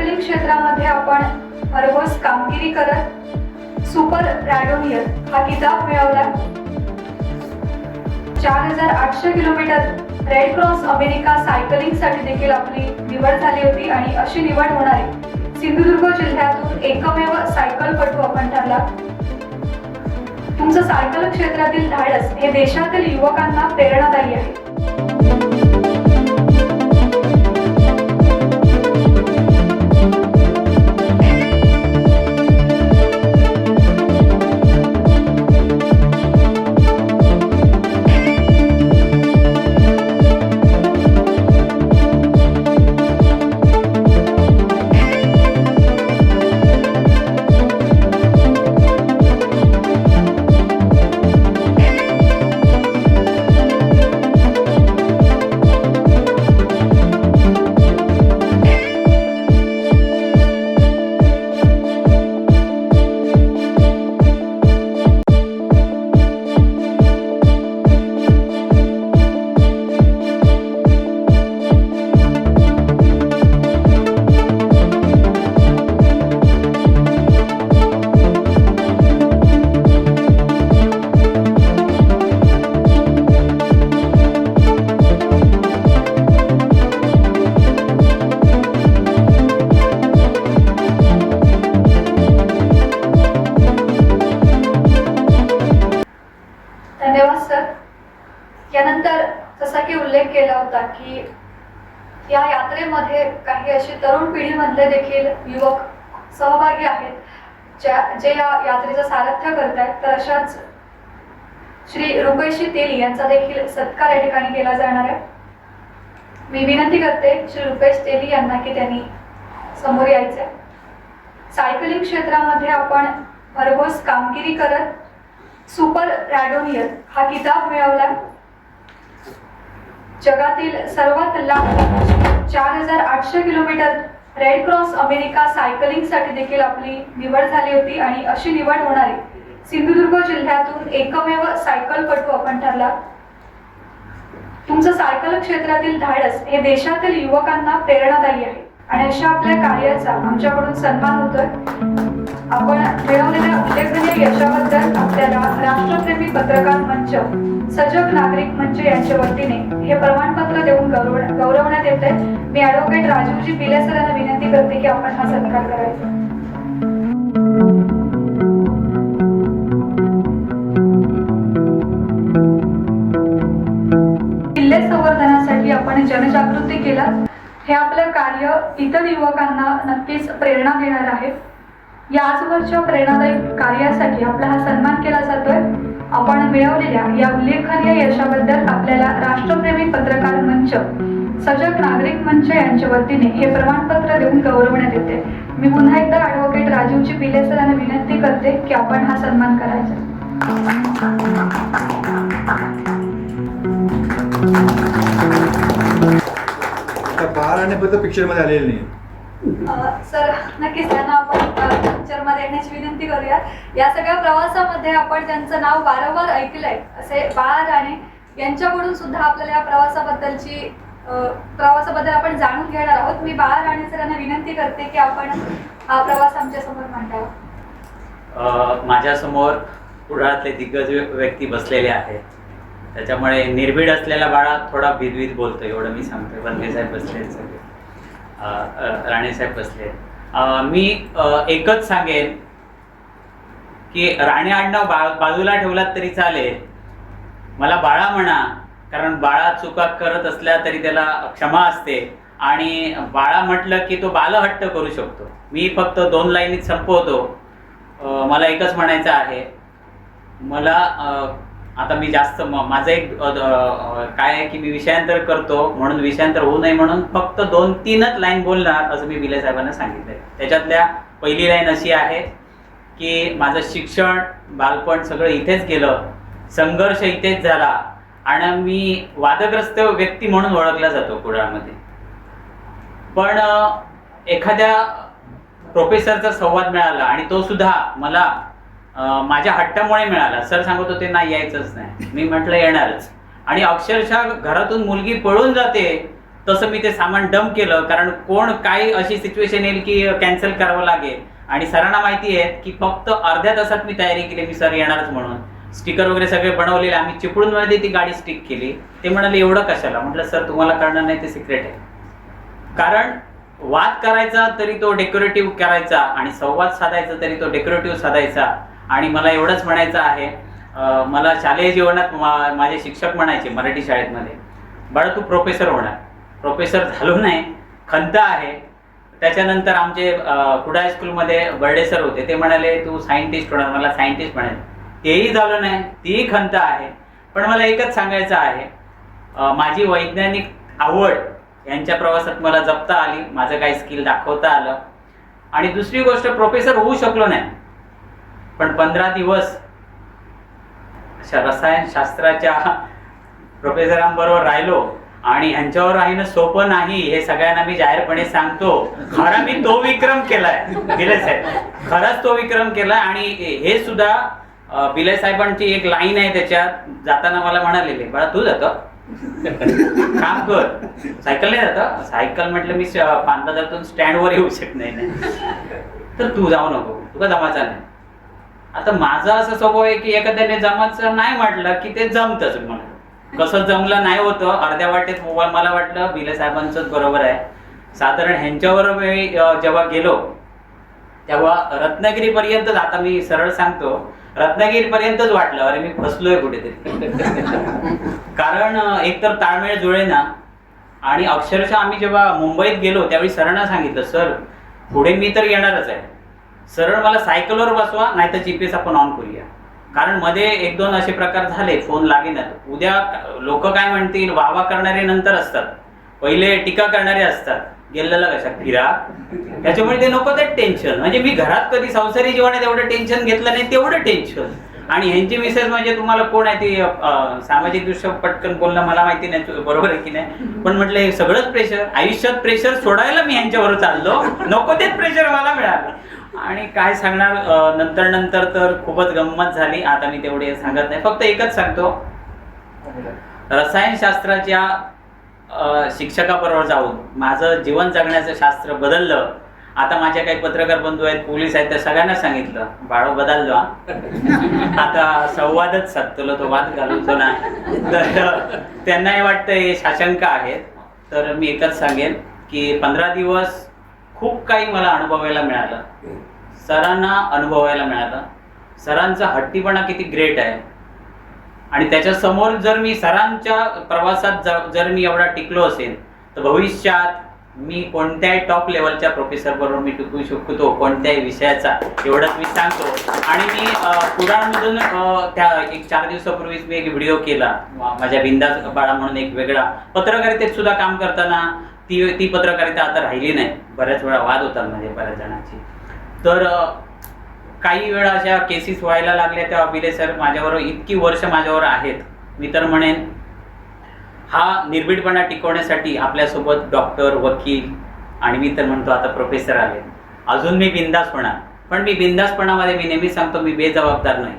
Cycling क्षेत्रामध्ये आपण भरघोस कामगिरी करत सुपर रॅडोनियर हा किताब मिळवला. 4800 किलोमीटर रेड क्रॉस अमेरिका सायकलिंगसाठी देखील आपली निवड झाली होती आणि अशी निवड होणारी सिंधुदुर्ग जिल्ह्यातून एकमेव सायकलपटू आपण ठरला. तुमचं सायकल क्षेत्रातील धाडस हे देशातील युवकांना प्रेरणादायी आहे. धन्यवाद सर. यानंतर जसा की उल्लेख केला होता की या यात्रेमध्ये काही अशी तरुण पिढीमधले देखील युवक सहभागी आहेत जे या यात्रेचं सारथ्य करत आहेत. तर अशाच श्री रुपेश तेली यांचा देखील सत्कार या ठिकाणी केला जाणार आहे. मी विनंती करते श्री रुपेश तेली यांना की त्यांनी समोर यायचं. सायकलिंग क्षेत्रामध्ये आपण भरघोस कामगिरी करत सुपर रॅडोनियर हा किताब मिळवला. जगातील सर्वात लांब 4800 किलोमीटर रेड क्रॉस अमेरिका सायकलिंगसाठी देखील आपली निवड झाली होती आणि अशी निवड होणारी सिंधुदुर्ग जिल्ह्यातून एकमेव सायकलपटू आपण ठरला. तुमचं सायकल क्षेत्रातील धाडस हे देशातील युवकांना प्रेरणादायी आहे आणि अशा आपल्या कार्याचा आमच्याकडून सन्मान होतोय. आपण मिळवलेल्या उल्लेखनीय यशाबद्दल आपल्याला राष्ट्रप्रेमी पत्रकार मंच, सजग नागरिक मंच यांच्या वतीने हे प्रमाणपत्र देऊन गौरवण्यात येते. मी ॲडव्होकेट राजीवजी पिले सर यांना विनंती करते की आपण हा सत्कार करायचा. किल्ले संवर्धनासाठी आपण जनजागृती केला. हे आपलं कार्य इतर युवकांना नक्कीच प्रेरणा देणार आहे. या आजवरच्या प्रेरणादायी कार्यासाठी आपला हा सन्मान केला जातोय. आपण मिळवलेल्या या उल्लेखनीय यशाबद्दल आपल्याला राष्ट्रप्रेमी पत्रकार मंच, सजग नागरिक मंच यांच्या वतीने हे प्रमाणपत्र देऊन गौरवण्यात येते. मी पुन्हा एकदा ॲडव्होकेट राजीवजी पिले सर यांना विनंती करते की आपण हा सन्मान करायचा. बाहेर आणण्याबद्दल पिक्चर मध्ये आलेले नाही सर. नक्कीच त्यांना आपण पिक्चर मध्ये येण्याची विनंती करूया. या सगळ्या प्रवासामध्ये आपण त्यांचं नाव वारंवार ऐकलंय असे बाळा राणे यांच्याकडून सुद्धा आपल्याला या प्रवासाबद्दल आपण जाणून घेणार आहोत. मी बाळा राणे सर यांना विनंती करते की आपण हा प्रवास आमच्या समोर मांडावा. माझ्या समोर पुढातले दिग्गज व्यक्ती बसलेले आहेत. त्याच्यामुळे निर्भीड असलेला बाळा थोडा भीतभीत बोलतो एवढं मी सांगतोय. बंदे साहेब बसले, सगळे राणे साहेब बसले. मी एकच सांगेन की राणे आडनाव बाजूला ठेवलात तरी चालेल, मला बाळा म्हणा, कारण बाळा चुका करत असल्या तरी त्याला क्षमा असते आणि बाळा म्हटलं की तो बालहट्ट करू शकतो. मी फक्त 2 लाईनीत संपवतो. मला एकच म्हणायचं आहे. मला आता मी जास्त माझं एक काय आहे की मी विषयांतर करतो, म्हणून विषयांतर होऊ नये म्हणून फक्त 2-3च लाईन बोलणार असं मी पिले साहेबांना सांगितलंय. त्याच्यातल्या पहिली लाईन अशी आहे की माझं शिक्षण, बालपण सगळं इथेच गेलं, संघर्ष इथेच झाला आणि मी वादग्रस्त व्यक्ती म्हणून ओळखला जातो कुडाळमध्ये. पण एखाद्या प्रोफेसरचा संवाद मिळाला आणि तो सुद्धा मला माझ्या हट्टामुळे मिळाला. सर सांगत होते नाही यायचंच नाही, मी म्हटलं येणारच. आणि अक्षरशः घरातून मुलगी पळून जाते तसं मी ते सामान डंप केलं, कारण कोण काय अशी सिच्युएशन येईल की कॅन्सल करावं लागेल. आणि सरांना माहिती आहे की फक्त अर्ध्या तासात मी तयारी केली, मी सर येणारच म्हणून. स्टिकर वगैरे सगळे बनवलेले, आम्ही चिपळूण मध्ये ती गाडी स्टिक केली. ते म्हणाले एवढं कशाला? म्हटलं सर तुम्हाला कळणार नाही, ते सिक्रेट आहे. कारण वाद करायचा तरी तो डेकोरेटिव्ह करायचा, आणि संवाद साधायचा तरी तो डेकोरेटिव्ह साधायचा. आणि मला एवढंच म्हणायचं आहे, मला शालेय जीवनात माझे शिक्षक म्हणायचे मराठी शाळेमध्ये, बाळा तू प्रोफेसर होणार. प्रोफेसर झालो नाही, खंत आहे. त्याच्यानंतर आमचे कुडा हायस्कूलमध्ये बर्डे सर होते, ते म्हणाले तू सायंटिस्ट होणार. मला सायंटिस्ट म्हणाले, तेही झालं नाही, तीही खंत आहे. पण मला एकच सांगायचं आहे, माझी वैज्ञानिक आवड यांच्या प्रवासात मला जपता आली, माझं काही स्किल दाखवता आलं. आणि दुसरी गोष्ट, प्रोफेसर होऊ शकलो नाही, पण 15 दिवस अशा रसायनशास्त्राच्या प्रोफेसरांबरोबर राहिलो. आणि ह्यांच्यावर राहणं सोपं नाही, हे सगळ्यांना मी जाहीरपणे सांगतो. खरा मी तो विक्रम केलाय बिले साहेब, खरंच तो विक्रम केलाय. आणि हे सुद्धा बिले साहेबांची एक लाईन आहे, त्याच्यात जाताना मला म्हणालेले, बाळा तू जातो काम कर, सायकल नाही जात. सायकल म्हटलं मी पानबाजारातून स्टँडवर येऊ शकत नाही, तर तू जाऊ नको, तुला जमायचा नाही. आता माझा असा स्वभाव आहे की एखाद्याने जमायचं नाही म्हटलं की ते जमतच. मला कसं जमलं नाही होतं, अर्ध्या वाटेत मला वाटलं बिले साहेबांचंच बरोबर आहे. साधारण ह्यांच्यावर मी जेव्हा गेलो तेव्हा रत्नागिरीपर्यंतच, आता मी सरळ सांगतो, रत्नागिरीपर्यंतच वाटलं अरे मी फसलोय कुठेतरी. कारण एकतर ताळमेळ जुळेना. आणि अक्षरशः आम्ही जेव्हा मुंबईत गेलो त्यावेळी सरांना सांगितलं, सर पुढे मी तर येणारच आहे, सरळ मला सायकलवर बसवा, नाही तर GPS आपण ऑन करूया. कारण मध्ये 1-2 असे प्रकार झाले, फोन लागेनात. उद्या लोक काय म्हणतील, वाहवा करणारे नंतर असतात, पहिले टीका करणारे असतात, गेलेला कशा फिरा. त्याच्यामुळे ते नको ते टेन्शन. म्हणजे मी घरात कधी संसारी जीवनात एवढं टेन्शन घेतलं नाही, तेवढं टेन्शन. आणि ह्यांची मिसेस म्हणजे तुम्हाला कोण आहे ती सामाजिक दृष्ट्या पटकन बोलणं मला माहिती नाही बरोबर आहे की नाही, पण म्हटलं हे सगळंच प्रेशर, आयुष्यात प्रेशर सोडायला मी ह्यांच्याबरोबर चाललो, नको तेच प्रेशर मला मिळालं. आणि काय सांगणार, नंतर तर खूपच गंमत झाली. आता मी तेवढे सांगत नाही, फक्त एकच सांगतो, रसायनशास्त्राच्या शिक्षकाबरोबर जाऊन माझं जीवन जगण्याचं शास्त्र बदललं. आता माझ्या काही पत्रकार बंधू आहेत, पोलीस आहेत, त्या सगळ्यांना सांगितलं बाळो बदललो, आता संवादच साधतो, तो वाद घालतो ना. तर त्यांनाही वाटतं हे साशंका आहेत. तर मी एकच सांगेन की 15 दिवस खूप काही मला अनुभवायला मिळालं, सरांना अनुभवायला मिळालं. सरांचा हट्टीपणा किती ग्रेट आहे. आणि त्याच्या समोर जर मी सरांच्या प्रवासात जर मी एवढा टिकलो असेल, तर भविष्यात मी कोणत्याही टॉप लेवलच्या प्रोफेसर बरोबर मी टिकू शकतो, कोणत्याही विषयाचा, एवढंच मी सांगतो. आणि मी कुडाळमधून त्या 4 दिवसापूर्वीच मी एक व्हिडिओ केला, माझ्या बिंदास बाळा म्हणून एक वेगळा, पत्रकारितेत सुद्धा काम करताना ती पत्रकारिता आता राहिली नाही. बऱ्याच वेळा वाद होतात म्हणजे बऱ्याच जणांची. तर काही वेळा अशा केसेस व्हायला लागल्या, तेव्हा बिले सर माझ्याबरोबर इतकी वर्ष माझ्यावर आहेत. मी तर म्हणेन हा निर्भीडपणा टिकवण्यासाठी आपल्यासोबत डॉक्टर, वकील आणि मी तर म्हणतो आता प्रोफेसर आले. अजून मी बिंदास होणार, पण मी बिंदासपणामध्ये मी नेहमी सांगतो मी बेजबाबदार नाही.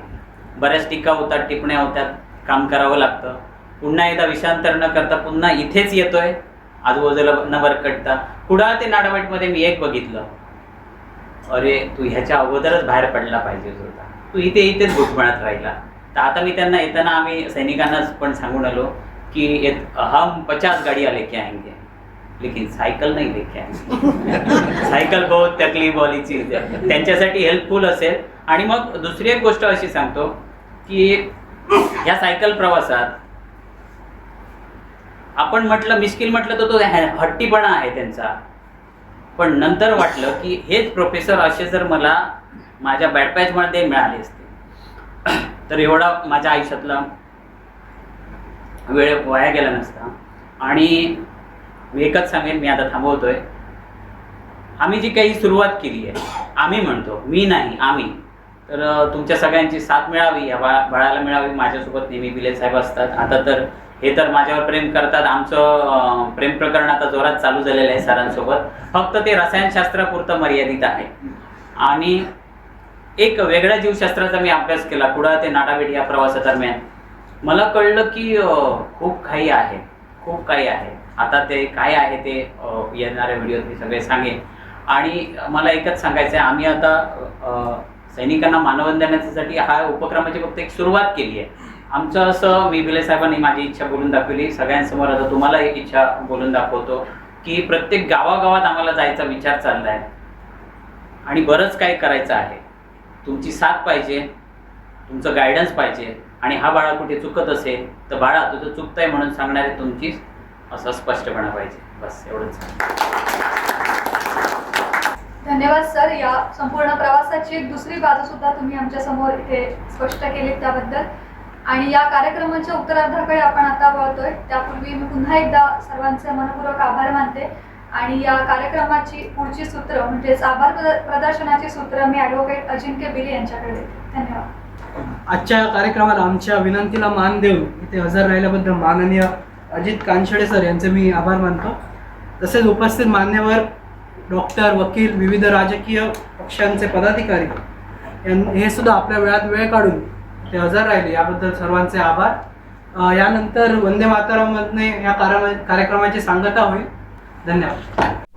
बऱ्याच टीका होतात, टिप्पण्या होतात, काम करावं लागतं. पुन्हा एकदा विषांतर न करता पुन्हा इथेच येतोय, आजूबाजूला न भरकटता. कुडाळ ते नाडावटमध्ये मी एक बघितलं, अरे तू ह्याच्या अगोदरच बाहेर पडला पाहिजे होता, तू इथेच घुटमळत राहिला. तर आता मी त्यांना येताना आम्ही सैनिकांनाच पण सांगून आलो कि हम 50 गाड़ियाँ लेके आएंगे लेकिन सायकल नहीं लेके आएंगे. सायकल बहुत तकलीफ वाली चीज आहे, त्यांच्यासाठी हेल्पफुल असेल. आणि मग दुसरी एक गोष्ट अशी सांगतो की ह्या सायकल प्रवासात आपण म्हटलं मिश्किल म्हटलं तर तो हट्टीपणा आहे त्यांचा, पण नंतर वाटलं की हेच प्रोफेसर असे जर मला माझ्या बॅटपॅचमध्ये मिळाले असते तर एवढा माझ्या आयुष्यातला वेळ वाया गेला नसता. आणि मी एकच सांगेन, मी आता थांबवतोय, आम्ही जी काही सुरुवात केली आहे, आम्ही म्हणतो, मी नाही आम्ही, तर तुमच्या सगळ्यांची साथ मिळावी, या बाळाला मिळावी. माझ्यासोबत नेहमी बिले साहेब असतात. आता तर हे तर माझ्यावर प्रेम करतात. आमचं प्रेम प्रकरण आता जोरात चालू झालेलं आहे सरांसोबत. फक्त ते रसायनशास्त्रापुरतं मर्यादित आहे. आणि एक वेगळ्या जीवशास्त्राचा मी अभ्यास केला कुडाळ ते नाडावेट या प्रवासादरम्यान. मला कळलं की खूप काही आहे, खूप काही आहे. आता ते काय आहे ते येणाऱ्या व्हिडिओत मी सगळे सांगेन. आणि मला एकच सांगायचं आहे, आम्ही आता सैनिकांना मानवंदन देण्यासाठी हा उपक्रमाची फक्त एक सुरुवात केली आहे. आमचं असं, मी भिले साहेबांनी माझी इच्छा बोलून दाखवली सगळ्यांसमोर, आता तुम्हाला एक इच्छा बोलून दाखवतो की प्रत्येक गावागावात आम्हाला जायचा विचार चालला आहे आणि बरंच काही करायचं आहे. तुमची साथ पाहिजे, तुमचं गायडन्स पाहिजे. आणि हा बाळा कुठे चुकत असेल तर बाळा तुझं चुकतंय म्हणून सांगणारे तुमची असं स्पष्टपणा पाहिजे. बस एवढंच. धन्यवाद सर. या संपूर्ण प्रवासाची एक दुसरी बाजू सुद्धा तुम्ही आमच्या समोर इथे स्पष्ट केली त्याबद्दल. आणि या कार्यक्रमाच्या उत्तरार्धाकडे आपण आता वळतोय. त्यापूर्वी मी पुन्हा एकदा सर्वांचे मनपूर्वक आभार मानते. आणि या कार्यक्रमाची पुढची सूत्र म्हणजेच आभार प्रदर्शनाची सूत्र मी ॲडव्होकेट अजिंक्य भिले यांच्याकडे देते. धन्यवाद. आजच्या कार्यक्रमाला आमच्या विनंतीला मान देऊन इथे हजर राहिल्याबद्दल माननीय अजित कानशेडे सर यांचे मी आभार मानतो. तसेच उपस्थित मान्यवर डॉक्टर, वकील, विविध राजकीय पक्षांचे पदाधिकारी हे सुद्धा आपल्या वेळात वेळ काढून ते हजर राहिले, याबद्दल सर्वांचे आभार. यानंतर वंदे मातरममधने या कार्यक्रमाची सांगता होईल. धन्यवाद.